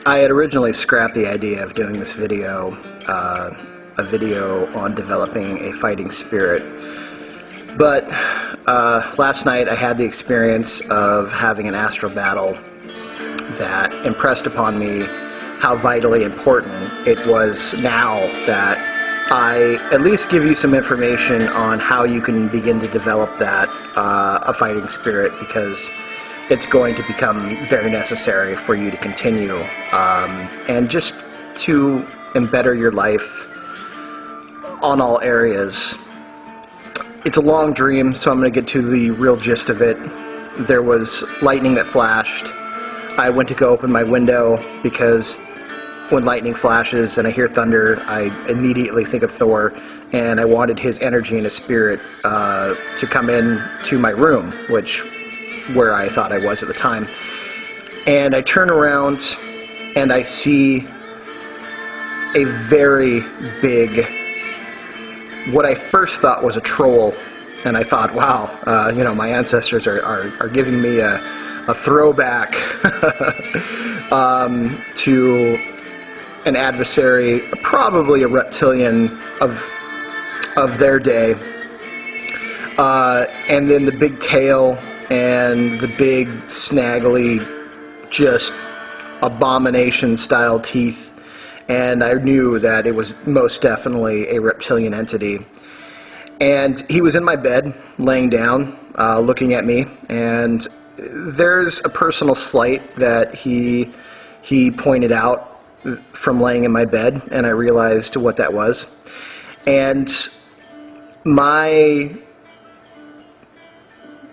I had originally scrapped the idea of doing this video, a video on developing a fighting spirit, but last night I had the experience of having an astral battle that impressed upon me how vitally important it was now that I at least give you some information on how you can begin to develop that, a fighting spirit, because it's going to become very necessary for you to continue, and just to better your life on all areas. It's a long dream, so I'm going to get to the real gist of it. There was lightning that flashed. I went to go open my window because when lightning flashes and I hear thunder, I immediately think of Thor, and I wanted his energy and his spirit to come in to my room, where I thought I was at the time. And I turn around and I see a very big, what I first thought was a troll, and I thought, wow, my ancestors are giving me a throwback to an adversary, probably a reptilian of their day, and then the big tail and the big snaggly, just abomination-style teeth, and I knew that it was most definitely a reptilian entity. And he was in my bed, laying down, looking at me, and there's a personal slight that he pointed out from laying in my bed, and I realized what that was. And my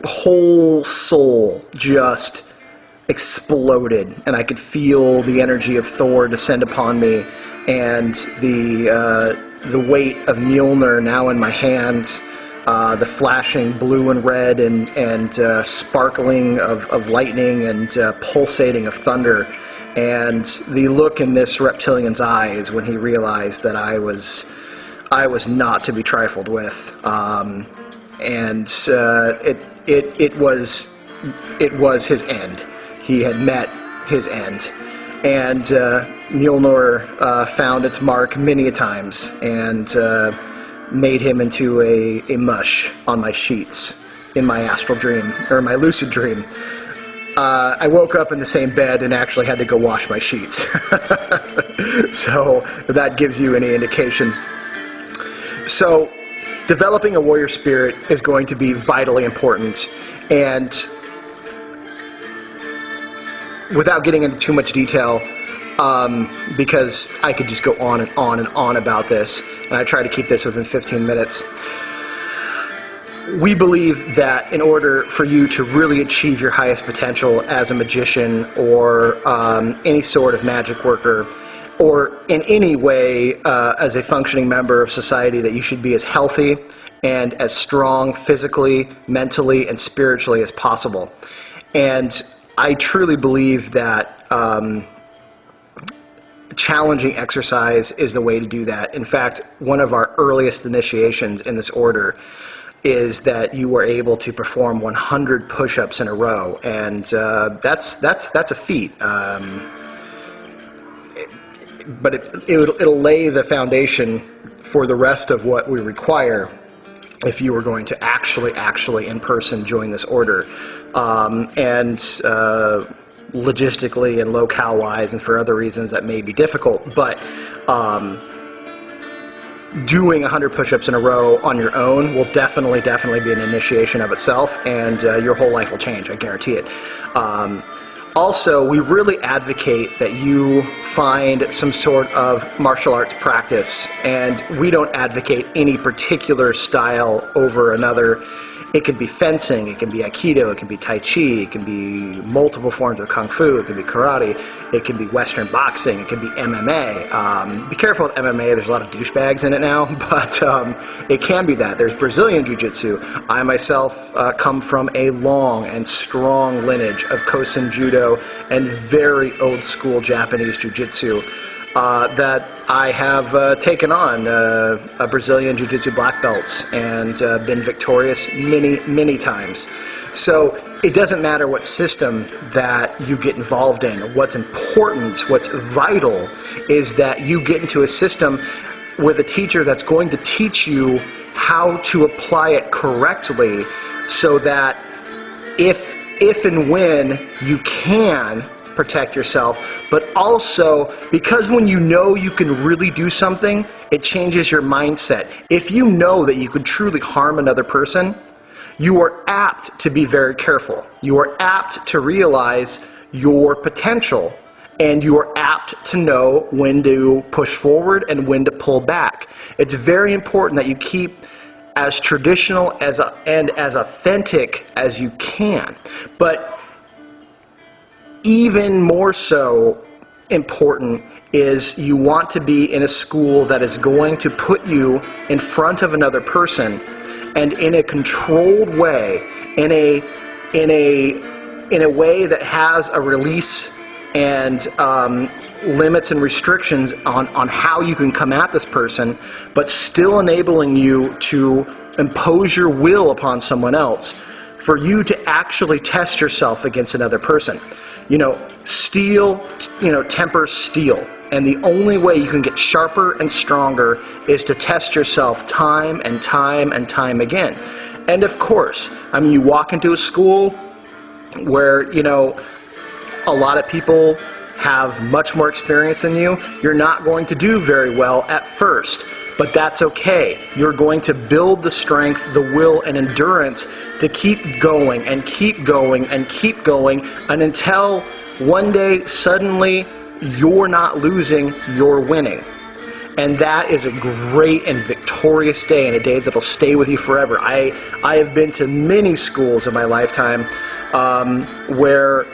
whole soul just exploded, and I could feel the energy of Thor descend upon me, and the weight of Mjolnir now in my hands, the flashing blue and red and sparkling of lightning and pulsating of thunder, and the look in this reptilian's eyes when he realized that I was not to be trifled with, and it was his end. He had met his end, and Mjolnir found its mark many a times and made him into a mush on my sheets in my astral dream, or my lucid dream. I woke up in the same bed and actually had to go wash my sheets. So if that gives you any indication. So developing a warrior spirit is going to be vitally important, and without getting into too much detail, because I could just go on and on and on about this, and I try to keep this within 15 minutes. We believe that in order for you to really achieve your highest potential as a magician or any sort of magic worker, or in any way as a functioning member of society, that you should be as healthy and as strong physically, mentally, and spiritually as possible. And I truly believe that challenging exercise is the way to do that. In fact, one of our earliest initiations in this order is that you were able to perform 100 push-ups in a row, and that's a feat. But it'll lay the foundation for the rest of what we require if you were going to actually in person join this order, and logistically and locale-wise and for other reasons that may be difficult, but doing 100 push-ups in a row on your own will definitely be an initiation of itself, and your whole life will change, I guarantee it. Also, we really advocate that you find some sort of martial arts practice, and we don't advocate any particular style over another. It can be fencing, it can be Aikido, it can be Tai Chi, it can be multiple forms of Kung Fu, it can be Karate, it can be Western boxing, it can be MMA. Be careful with MMA, there's a lot of douchebags in it now, but it can be that. There's Brazilian Jiu-Jitsu. I myself come from a long and strong lineage of Kosen Judo and very old school Japanese Jiu-Jitsu. That I have taken on a Brazilian Jiu-Jitsu black belts and been victorious many times. So it doesn't matter what system that you get involved in. What's important, what's vital, is that you get into a system with a teacher that's going to teach you how to apply it correctly, so that if and when you can protect yourself, but also because when you know you can really do something, it changes your mindset. If you know that you could truly harm another person, you are apt to be very careful. You are apt to realize your potential, and you are apt to know when to push forward and when to pull back. It's very important that you keep as traditional and as authentic as you can. But even more so important is you want to be in a school that is going to put you in front of another person, and in a controlled way, in a way that has a release and limits and restrictions on how you can come at this person, but still enabling you to impose your will upon someone else, for you to actually test yourself against another person. Steel, tempers steel. And the only way you can get sharper and stronger is to test yourself time and time and time again. And of course, you walk into a school where, a lot of people have much more experience than you. You're not going to do very well at first, but that's okay. You're going to build the strength, the will, and endurance to keep going and keep going and keep going, and until one day, suddenly, you're not losing, you're winning. And that is a great and victorious day, and a day that'll stay with you forever. I have been to many schools in my lifetime where,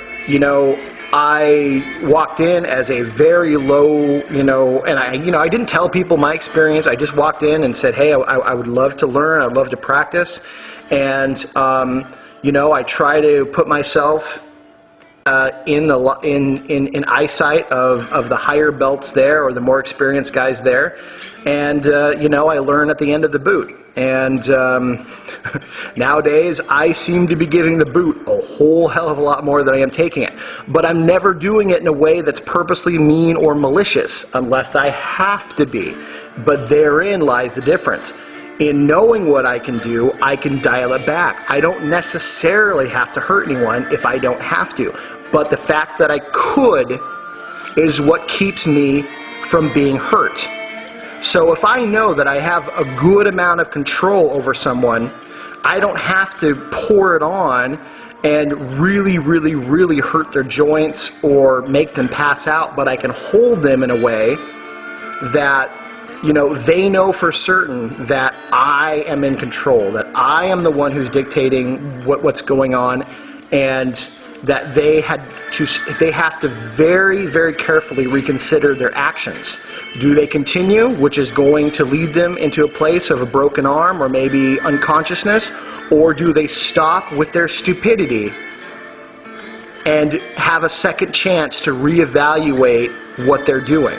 I walked in as a very low, and I didn't tell people my experience. I just walked in and said, hey, I would love to learn, I'd love to practice. And, I try to put myself in eyesight of the higher belts there, or the more experienced guys there, and I learn at the end of the boot. And nowadays I seem to be giving the boot a whole hell of a lot more than I am taking it, but I'm never doing it in a way that's purposely mean or malicious, unless I have to be. But therein lies the difference. In knowing what I can do, I can dial it back. I don't necessarily have to hurt anyone if I don't have to. But the fact that I could is what keeps me from being hurt. So if I know that I have a good amount of control over someone, I don't have to pour it on and really, really, really hurt their joints or make them pass out, but I can hold them in a way that, they know for certain that I am in control, that I am the one who's dictating what's going on, and that they have to very, very carefully reconsider their actions. Do they continue, which is going to lead them into a place of a broken arm or maybe unconsciousness, or do they stop with their stupidity and have a second chance to reevaluate what they're doing?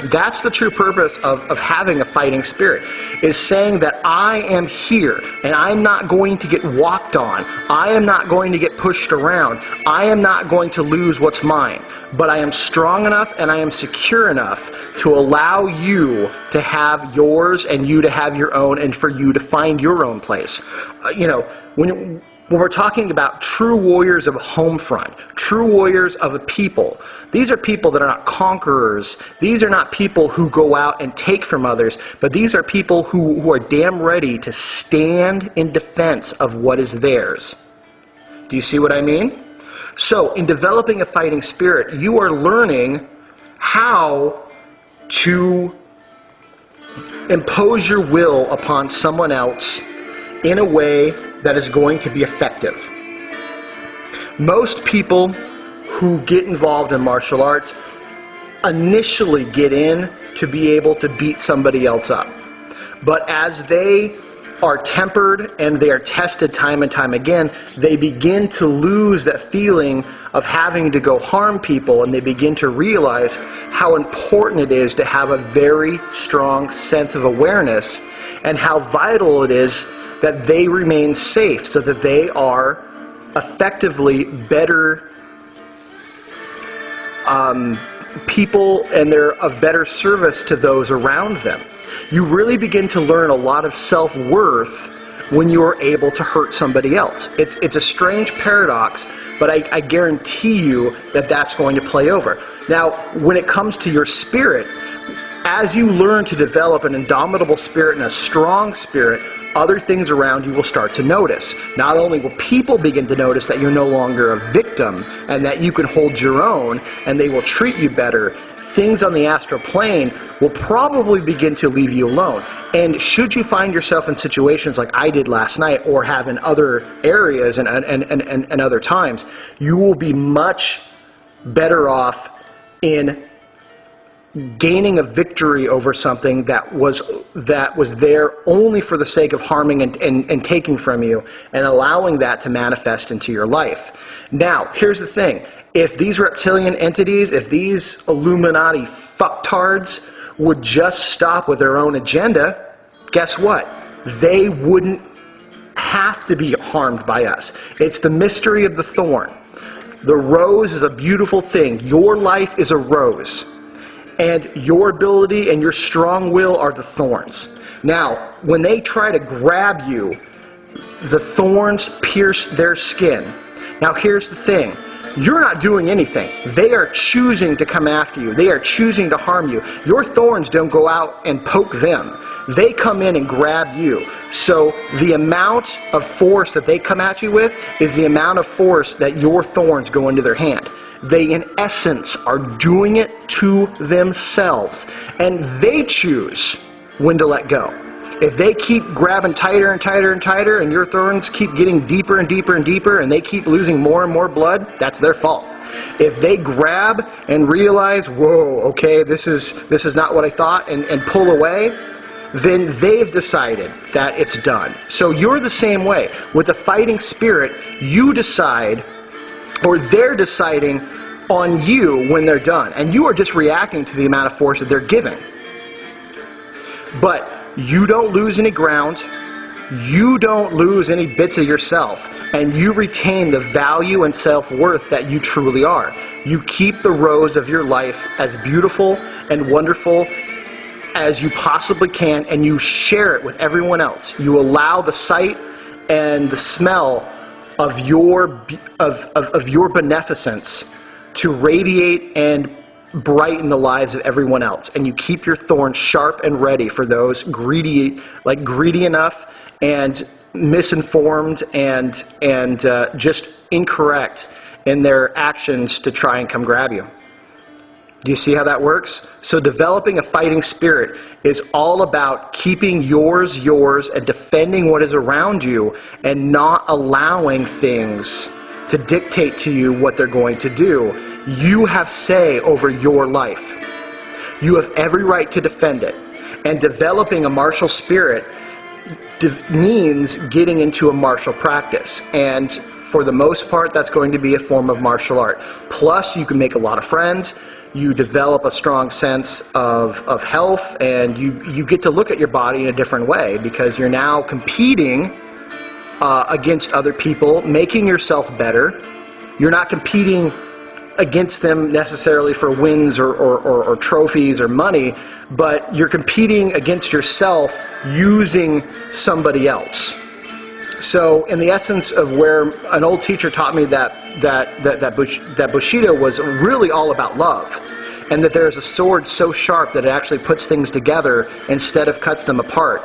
That's the true purpose of having a fighting spirit, is saying that I am here and I'm not going to get walked on. I am not going to get pushed around. I am not going to lose what's mine. But I am strong enough and I am secure enough to allow you to have yours and you to have your own, and for you to find your own place. When we're talking about true warriors of a home front, true warriors of a people, these are people that are not conquerors. These are not people who go out and take from others, but these are people who are damn ready to stand in defense of what is theirs. Do you see what I mean? So, in developing a fighting spirit, you are learning how to impose your will upon someone else in a way that is going to be effective. Most people who get involved in martial arts initially get in to be able to beat somebody else up. But as they are tempered and they are tested time and time again, they begin to lose that feeling of having to go harm people, and they begin to realize how important it is to have a very strong sense of awareness, and how vital it is that they remain safe, so that they are effectively better people, and they're of better service to those around them. You really begin to learn a lot of self-worth when you're able to hurt somebody else. It's a strange paradox, but I guarantee you that that's going to play over. Now, when it comes to your spirit, as you learn to develop an indomitable spirit and a strong spirit, other things around you will start to notice. Not only will people begin to notice that you're no longer a victim and that you can hold your own and they will treat you better, things on the astral plane will probably begin to leave you alone. And should you find yourself in situations like I did last night, or have in other areas and other times, you will be much better off in gaining a victory over something that was there only for the sake of harming and taking from you, and allowing that to manifest into your life. Now, here's the thing. If these reptilian entities, if these Illuminati fucktards would just stop with their own agenda, guess what? They wouldn't have to be harmed by us. It's the mystery of the thorn. The rose is a beautiful thing. Your life is a rose. And your ability and your strong will are the thorns. Now, when they try to grab you, the thorns pierce their skin. Now, here's the thing. You're not doing anything. They are choosing to come after you. They are choosing to harm you. Your thorns don't go out and poke them. They come in and grab you. So the amount of force that they come at you with is the amount of force that your thorns go into their hand. They, in essence, are doing it to themselves. And they choose when to let go. If they keep grabbing tighter and tighter and tighter, and your thorns keep getting deeper and deeper and deeper, and they keep losing more and more blood, that's their fault. If they grab and realize, whoa, okay, this is not what I thought, and pull away, then they've decided that it's done. So you're the same way. With the fighting spirit, you decide, or they're deciding on you when they're done. And you are just reacting to the amount of force that they're giving. But you don't lose any ground. You don't lose any bits of yourself. And you retain the value and self-worth that you truly are. You keep the rose of your life as beautiful and wonderful as you possibly can, and you share it with everyone else. You allow the sight and the smell of your beneficence to radiate and brighten the lives of everyone else, and you keep your thorns sharp and ready for those greedy enough and misinformed and just incorrect in their actions to try and come grab you. Do you see how that works? So developing a fighting spirit is all about keeping yours, and defending what is around you, and not allowing things to dictate to you what they're going to do. You have say over your life. You have every right to defend it. And developing a martial spirit means getting into a martial practice. And for the most part, that's going to be a form of martial art. Plus, you can make a lot of friends. You develop a strong sense of health, and you get to look at your body in a different way, because you're now competing against other people, making yourself better. You're not competing against them necessarily for wins or trophies or money, but you're competing against yourself using somebody else. So in the essence of where an old teacher taught me that Bushido was really all about love, and that there's a sword so sharp that it actually puts things together instead of cuts them apart.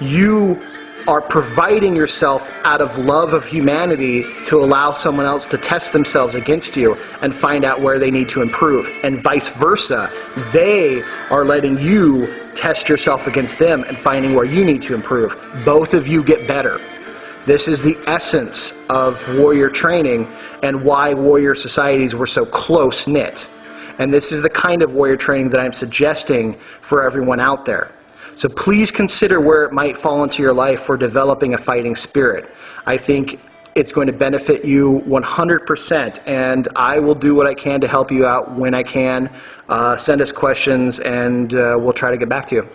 You are providing yourself out of love of humanity to allow someone else to test themselves against you and find out where they need to improve, and vice versa. They are letting you test yourself against them and finding where you need to improve. Both of you get better. This is the essence of warrior training, and why warrior societies were so close-knit. And this is the kind of warrior training that I'm suggesting for everyone out there. So please consider where it might fall into your life for developing a fighting spirit. I think it's going to benefit you 100%, and I will do what I can to help you out when I can. Send us questions, and we'll try to get back to you.